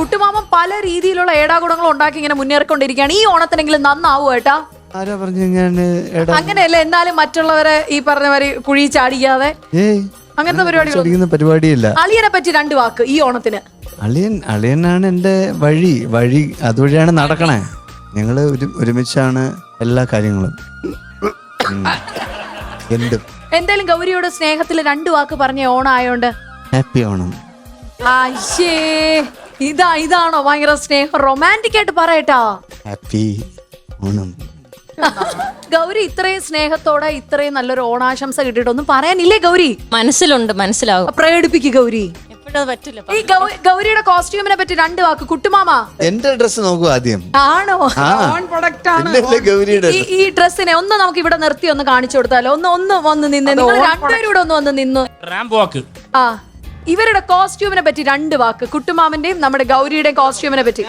കുട്ടുമാമൻ പല രീതിയിലുള്ള ഏടാകുടങ്ങൾ ഉണ്ടാക്കി ഇങ്ങനെ മുന്നേറിക്കൊണ്ടിരിക്കുകയാണ്. ഈ ഓണത്തിനെങ്കിലും നന്നാവൂ ഏട്ടാ. ആരാ പറഞ്ഞു അങ്ങനെയല്ല, എന്നാലും മറ്റുള്ളവരെ ഈ പറഞ്ഞവര് കുഴി ചാടിക്കാതെ അങ്ങനത്തെ പരിപാടിയില്ല. അളിയനെ പറ്റി 2 വാക്ക് ഈ ഓണത്തിന്. അളിയനാണ് എന്റെ വഴി അതുവഴിയാണ് നടക്കണേ. ഞങ്ങള് ഒരുമിച്ചാണ് എല്ലാ കാര്യങ്ങളും. എന്തായാലും ഗൗരിയോട് സ്നേഹത്തിൽ 2 വാക്ക് പറഞ്ഞ ഓണം ആയോണ്ട് ഹാപ്പി ഓണം. ഇതാണോ ഭയങ്കര സ്നേഹം? റൊമാൻറ്റിക് ആയിട്ട് പറയട്ടാ ഹാപ്പി ഓണം. ഗൗരി ഇത്രയും സ്നേഹത്തോടെ ഇത്രയും നല്ലൊരു ഓണാശംസ കിട്ടിയിട്ടൊന്നും പറയാനില്ലേ ഗൗരി? മനസ്സിലുണ്ട്, മനസ്സിലാവും. പ്രകടിപ്പിക്കുക ഗൗരി. പറ്റില്ല. ഈ ഗൗരിയുടെ കോസ്റ്റ്യൂമിനെ പറ്റി 2 വാക്ക്. കുട്ടുമാമ എന്റെ ഡ്രസ് നോക്കൂ ആദ്യം. ആണോ? ഈ ഡ്രസ്സിനെ ഒന്ന് നമുക്ക് ഇവിടെ നിർത്തി ഒന്ന് കാണിച്ചു കൊടുത്താലോ? ഒന്ന് നിന്ന് നിങ്ങൾ 2 പേരും ഇവിടെ ഒന്ന് നിന്ന്. ആ, ഇവരുടെ കോസ്റ്റ്യൂമിനെ പറ്റി 2 വാക്ക്. കുട്ടുമാമന്റെയും നമ്മുടെ ഗൗരിയുടെയും കോസ്റ്റ്യൂമിനെ പറ്റി.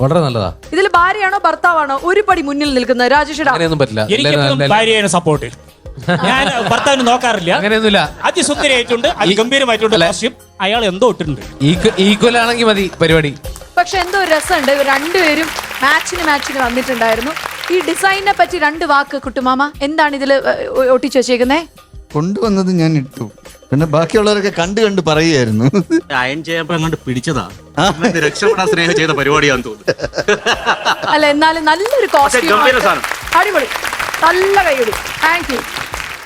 വളരെ നല്ലതാ. ഇതിൽ ഭാര്യയാണോ ഭർത്താവാണോ ഒരു പടി മുന്നിൽ നിൽക്കുന്നത്? രാജേഷ് ഭാര്യയാണ് സപ്പോർട്ട്. ഞാൻ ഭർത്താവിന് നോക്കാറില്ല. അങ്ങനെയൊന്നുമില്ല. അതിസുന്ദരിയായിട്ടുണ്ട്, അതിഗംഭീരമായിട്ടുണ്ട് കോസ്റ്റ്യൂം. അയാൾ എന്തോ ഇട്ടിട്ടുണ്ട്. ഈക്വൽ ആണെങ്കിൽ മതി പരിപാടി. പക്ഷെ എന്തോ രസമുണ്ട്. ഇവർ 2 പേരും മാച്ചിന് വന്നിട്ടുണ്ടായിരുന്നു. ഈ ഡിസൈനിനെ പറ്റി 2 വാക്ക് കുട്ടുമാമ. എന്താണ് ഇതിൽ ഒട്ടിച്ചു വെച്ചേക്കുന്നേ? കൊണ്ടുവന്നത് ഞാൻ ഇട്ടു, പിന്നെ ബാക്കിയുള്ളവരൊക്കെ കണ്ട് പറയുമായിരുന്നു. അയൺ ചെയ്യുമ്പോ അങ്ങോട്ട് പിടിച്ചതാ. രക്ഷപ്പെടാൻ സ്നേഹം ചെയ്ത പരിപാടിയാന്ന് തോന്നുന്നു. അല്ല, എന്നാലും നല്ലൊരു കോസ്റ്റ്യൂം, അടിപൊളി, നല്ല കൈയടി. Thank you.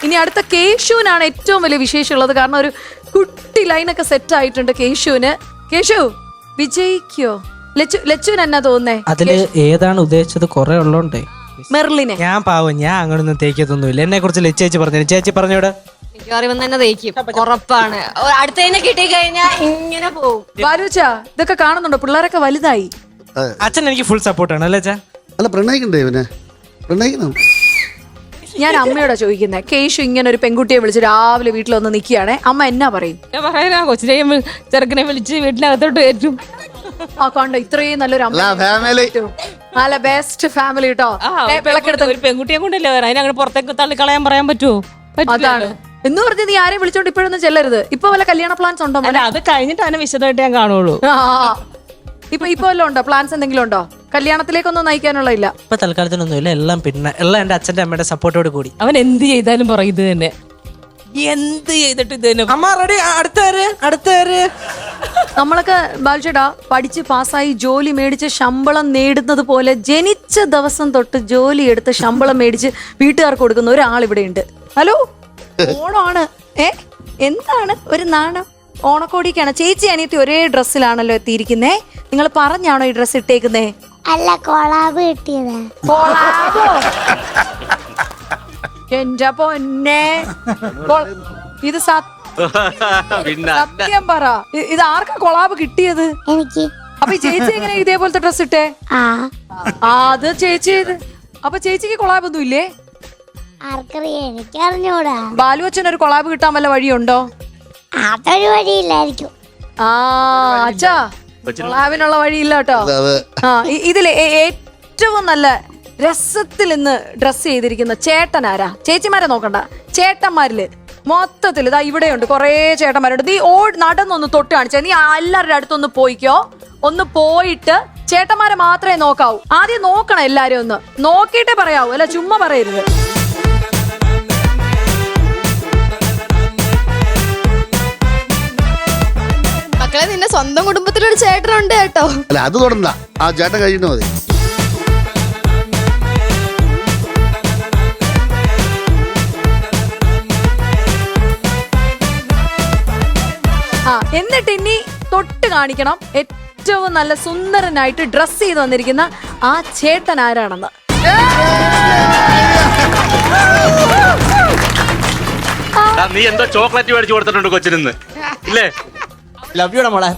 ഇനി അടുത്ത കേശുവിനാണ് ഏറ്റവും വലിയ വിശേഷമുള്ളത്. കാരണം ഒരു കുട്ടി ലൈനൊക്കെ സെറ്റ് ആയിട്ടുണ്ട് കേശുവിന്. കേശു വിജയിക്കോ? ലച്ചുവിന് എന്നാ തോന്നുന്നേ? അതില് ഏതാണ് ഉദ്ദേശിച്ചത്? കുറെ ഉള്ളോണ്ടേ. മെർലിനെ. ഞാൻ പാവം, ഞാൻ അങ്ങനൊന്നും തേക്കത്തൊന്നുമില്ല. എന്നെ കുറിച്ച് ലച്ചേച്ചി പറഞ്ഞു. ചേച്ചി പറഞ്ഞോട്. അറിവൻ തന്നെ തേക്കും, ഉറപ്പാണ്. അടുത്തതിനെ കിട്ടി കഴിഞ്ഞാൽ ഇങ്ങനെ പോകും. ബാലുച്ച, ഇതൊക്കെ കാണുന്നുണ്ടോ? പിള്ളേരൊക്കെ വലുതായി. അച്ഛൻ എനിക്ക് ഫുൾ സപ്പോർട്ടാണ് അല്ലേ അച്ഛാ? അല്ല, പ്രണയിക്കണ്ടേ ഇവനെ? പ്രണയിക്കണം. ഞാൻ അമ്മയോടാ ചോദിക്കുന്നത്. കേശു ഇങ്ങനെ ഒരു പെൺകുട്ടിയെ വിളിച്ച് രാവിലെ വീട്ടിൽ വന്ന് നിൽക്കുകയാണെ അമ്മ എന്നാ പറയും? പറയാ, കൊച്ചിനെയും ചെറുക്കനെ വിളിച്ച് വീട്ടിനകത്തോട്ട് കയറ്റും. ആ കണ്ടോ, ഇത്രയും നല്ലൊരു അമ്മ, നല്ല ബെസ്റ്റ് ഫാമിലി കേട്ടോ. ഒരു പെൺകുട്ടിയെ കൊണ്ടല്ലേ വരാം. അതിനങ്ങനെ പുറത്തേക്ക് തള്ളിക്കളയാൻ പറയാൻ പറ്റുമോ? അതാണ് എന്ന് പറഞ്ഞ് നീ ആരെയും വിളിച്ചോണ്ട് ഇപ്പോഴൊന്നും ചെല്ലരുത്. ഇപ്പൊ വല്ല കല്യാണ പ്ലാൻസ് ഉണ്ടോ? അത് കഴിഞ്ഞിട്ട് അതിനെ വിശദമായിട്ട് ഞാൻ കാണുള്ളൂ. ഇപ്പൊ വല്ലതും ഉണ്ടോ? പ്ലാൻസ് എന്തെങ്കിലും ഉണ്ടോ? കല്യാണത്തിലേക്കൊന്നും നയിക്കാനുള്ള ഇല്ല. ഇപ്പൊ തൽക്കാലത്തിനൊന്നുമില്ല. എല്ലാം പിന്നെ എല്ലാം എന്റെ അച്ഛന്റെ അമ്മയുടെ സപ്പോർട്ടോട് കൂടി. അവൻ എന്ത് ചെയ്താലും പറയും ഇത് തന്നെ. എന്ത് ചെയ്തിട്ട് ഇത് തന്നെ. അമ്മ റെഡി, അടുത്തേര്. നമ്മളൊക്കെ ബാൽചേട്ടാ പഠിച്ച് പാസ്സായി ജോലി മേടിച്ച് ശമ്പളം നേടുന്നത് പോലെ ജനിച്ച ദിവസം തൊട്ട് ജോലി എടുത്ത് ശമ്പളം മേടിച്ച് വീട്ടുകാർക്ക് കൊടുക്കുന്ന ഒരാൾ ഇവിടെ ഉണ്ട്. ഹലോ, ഓണമാണ്. എന്താണ് ഒരു നാണം? ഓണക്കോടിക്കാണ്. ചേച്ചി അനിയത്തി ഒരേ ഡ്രസ്സിലാണല്ലോ എത്തിയിരിക്കുന്നേ. നിങ്ങൾ പറഞ്ഞാണോ ഈ ഡ്രസ് ഇട്ടേക്കുന്നേ? അല്ല, കൊളാബ് കിട്ടിയതാ. കൊളാബോ? എന്റെ പൊന്നെ, ഇത് സത്യം പറ, ഇത് ആർക്കാ കൊളാബ് കിട്ടിയത്? എനിക്ക്. അപ്പൊ ഈ ചേച്ചി എങ്ങനെ ഇതേപോലത്തെ ഡ്രസ് ഇട്ടേ? അത് ചേച്ചി. അപ്പൊ ചേച്ചിക്ക് കൊളാബ് ഒന്നും ഇല്ലേ? ആർക്കറിയാം, എനിക്ക് അറിഞ്ഞൂടാ. ബാലു അച്ഛൻ ഒരു കൊളാബ് കിട്ടാൻ വല്ല വഴിയുണ്ടോ? അതൊരു വഴിയില്ലായിരിക്കും. അച്ഛാ, കൊളാബിനുള്ള വഴിയില്ല കേട്ടോ. ഇതില് ഏറ്റവും നല്ല രസത്തിൽ ഇന്ന് ഡ്രസ് ചെയ്തിരിക്കുന്ന ചേട്ടനാരാ? ചേച്ചിമാരെ നോക്കണ്ട, ചേട്ടന്മാരില് മൊത്തത്തിൽ ഇതാ ഇവിടെയുണ്ട് കുറേ ചേട്ടന്മാരുണ്ട്. നീ നടന്നൊന്ന് തൊട്ട് കാണിച്ചാ. നീ എല്ലാവരുടെ അടുത്തൊന്ന് പോയിക്കോ. ഒന്ന് പോയിട്ട് ചേട്ടന്മാരെ മാത്രമേ നോക്കാവൂ. ആദ്യം നോക്കണം, എല്ലാരും ഒന്ന് നോക്കിയിട്ടേ പറയാവൂ, അല്ല ചുമ്മാ പറയരുത്. മക്കളെ, നിന്റെ സ്വന്തം കുടുംബത്തിലൊരു ചേട്ടനുണ്ട് കേട്ടോ. അല്ല, അത് തുടണ്ട, ആ ചേട്ടൻ കഴിയുന്ന മതി. എന്നിട്ട് ഇനി തൊട്ട് കാണിക്കണം ഏറ്റവും നല്ല സുന്ദരനായിട്ട് ഡ്രസ് ചെയ്ത് വന്നിരിക്കുന്ന ആ ചേട്ടൻ ആരാണെന്ന്. നീ എന്തോ ചോക്ലേറ്റ് മേടിച്ചു കൊടുത്തിട്ടുണ്ട് കൊച്ചിന്, ഇല്ലേ? ലവ് യു മോളെ.